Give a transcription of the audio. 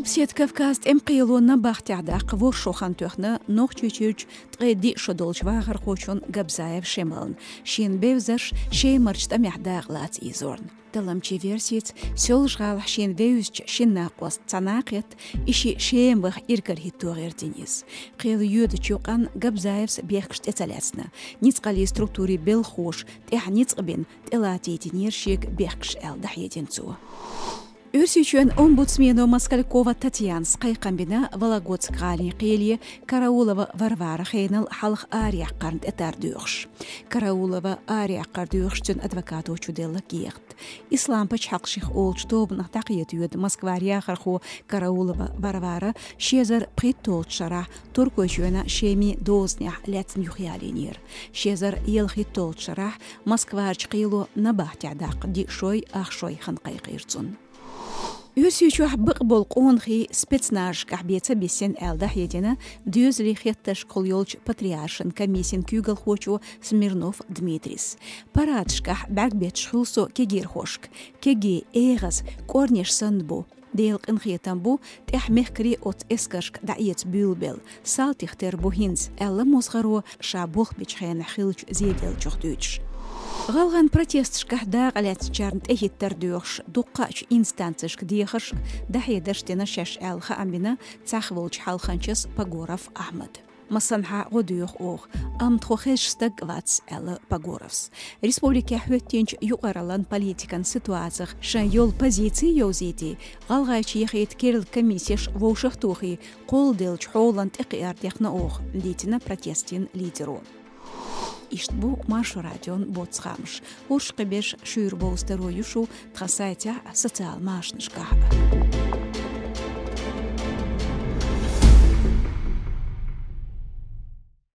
Албсет Кавказ эмқийлуна бахтядақ вор шохан төхні ноқ чөчөч тғеди шодолч вағыр қочун Габзаев шемылын. Шен бевзаш шеймарчта мяхдағлац изорн. Таламчи версиц сёл жғал шен веюзч шен нақуас цанақет иши шеймбах иркар хиттуғыр денис. Қейлы юды чуқан Габзаевс бехкшт эцаляцна. Ницқали структури бел хош, тех ницқбен телатейтинершек бехкш әлдах еденцу. Үрсүйчен омбудсмену Москалькова Татьяна Скайқамбина Вологодск ғалин қиелі Караулова Варвара Хейнал халық арияқ қарынт әтар дүйіқш. Караулова арияқ қар дүйіқштен адвокату чуделла киеқт. Ислампач хақших олч тобынақ тақиет үйеді Москвария қарху Караулова Варвара шезар приттолт шара туркөчуена шеми дознях ләтін юхиалинер. Шезар елхи толт шара Москварч қиелу набахтядақ ди шой ақшой ханқай қирцун. Үрсүйчу бық бол қонғи спецнаж кахбеца бесен әлдах едені дүйізлі хетташ қолйолч патриаршын комиссин күйгіл хочу Смирнов Дмитрис. Парадшках бәкбет шхылсо кегер хошк, кеге эғыз корнеш сынбу. Дейлк инхетан бу техмехкри от эскашк даиец бюлбел, салтихтер бухинц әлі мозғару шабух бечхайна хилч зедел чухдүйч. Ғалған протестшках да ғалят чарнт эхиттер дүйіқш, дуққач инстанцишк дейхыш дахедерштена шаш әлға амбина цахволч халханчыз Пагоров Ахмад. Масанха ғодүйіқ оғ, амтхохешстаг вац әлі Пагоровс. Республика хөттенч юқаралан политикан ситуациях шан йол позиции йозети, ғалғайчы ехет керіл комиссияш воушықтуғи қол делч хоуланд иқиардяқна оғ, литина протестин лидеру. Ишт бу Машу радион боцхамш. Уршқы беш шүйір болыстару юшу тхасайтя социал машнышқа.